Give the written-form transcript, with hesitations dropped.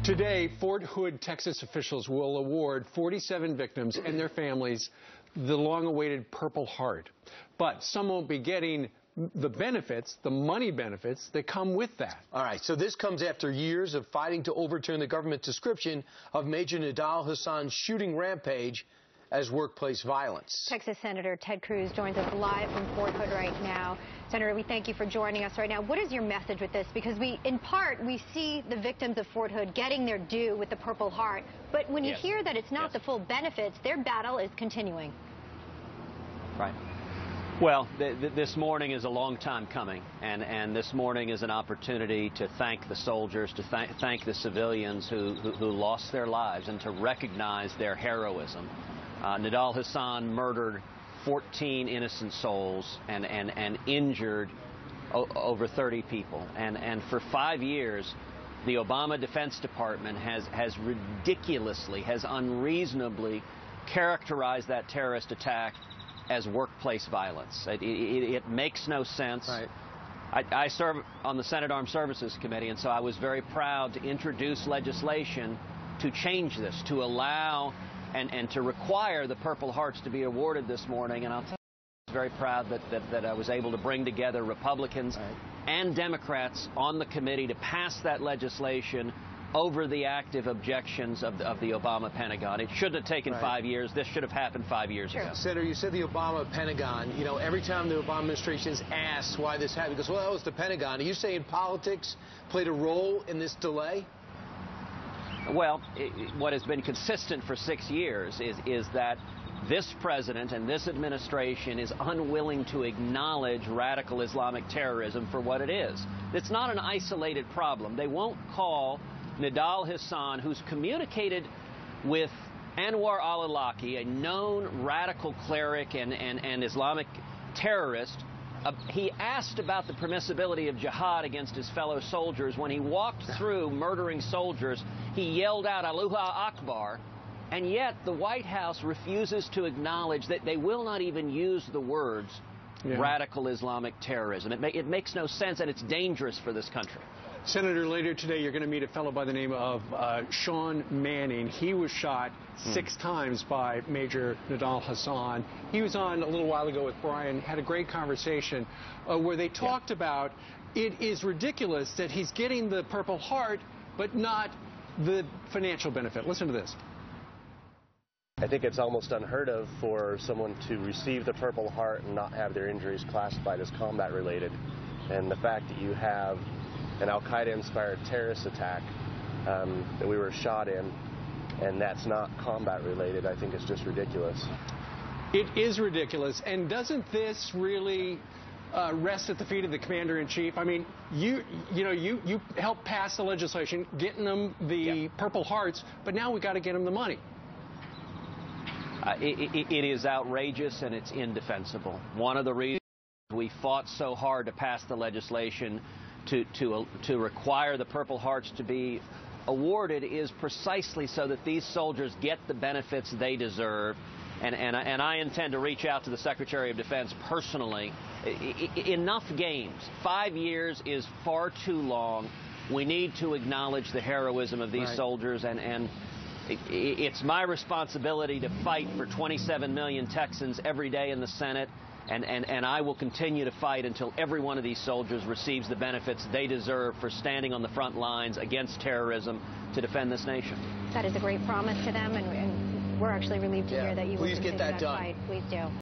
Today, Fort Hood, Texas officials will award 47 victims and their families the long-awaited Purple Heart. But some won't be getting the benefits, the money benefits that come with that. All right, so this comes after years of fighting to overturn the government's description of Major Nidal Hasan's shooting rampage as workplace violence. Texas Senator Ted Cruz joins us live from Fort Hood right now. Senator, we thank you for joining us right now. What is your message with this? Because in part, we see the victims of Fort Hood getting their due with the Purple Heart. But when you hear that it's not the full benefits, their battle is continuing. Right. Well, this morning is a long time coming, and this morning is an opportunity to thank the soldiers, to thank the civilians who lost their lives, and to recognize their heroism. Nidal Hasan murdered 14 innocent souls and injured over 30 people. And for 5 years, the Obama Defense Department has unreasonably characterized that terrorist attack as workplace violence. It makes no sense. Right. I serve on the Senate Armed Services Committee, and so I was very proud to introduce legislation to change this, to allow and to require the Purple Hearts to be awarded this morning. And I'm very proud that I was able to bring together Republicans and Democrats on the committee to pass that legislation over the active objections of the Obama Pentagon. It shouldn't have taken 5 years. This should have happened 5 years ago. Senator, you said the Obama Pentagon. You know, every time the Obama administration is asked why this happened, because, well, that was the Pentagon. Are you saying politics played a role in this delay? Well, what has been consistent for 6 years is that this president and this administration is unwilling to acknowledge radical Islamic terrorism for what it is. It's not an isolated problem. They won't call Nidal Hasan, who's communicated with Anwar al-Awlaki, a known radical cleric and Islamic terrorist. He asked about the permissibility of jihad against his fellow soldiers. When he walked through murdering soldiers, he yelled out, Allahu Akbar, and yet the White House refuses to acknowledge that they will not even use the words radical Islamic terrorism. It makes no sense, and it's dangerous for this country. Senator, later today, you're going to meet a fellow by the name of Sean Manning. He was shot 6 times by Major Nidal Hasan. He was on a little while ago with Brian, had a great conversation where they talked about it is ridiculous that he's getting the Purple Heart, but not the financial benefit. Listen to this. I think it's almost unheard of for someone to receive the Purple Heart and not have their injuries classified as combat related. And the fact that you have an al-Qaeda-inspired terrorist attack that we were shot in, and that's not combat related, I think is just ridiculous. It is ridiculous. And doesn't this really rest at the feet of the commander-in-chief? I mean, you helped pass the legislation, getting them the Purple Hearts, but now we got to get them the money. It is outrageous and it's indefensible. One of the reasons we fought so hard to pass the legislation to require the Purple Hearts to be awarded is precisely so that these soldiers get the benefits they deserve. And I intend to reach out to the Secretary of Defense personally. Enough games. 5 years is far too long. We need to acknowledge the heroism of these soldiers, and it's my responsibility to fight for 27 million Texans every day in the Senate. And I will continue to fight until every one of these soldiers receives the benefits they deserve for standing on the front lines against terrorism to defend this nation. That is a great promise to them, and we're actually relieved to hear that you will continue that fight. Please do.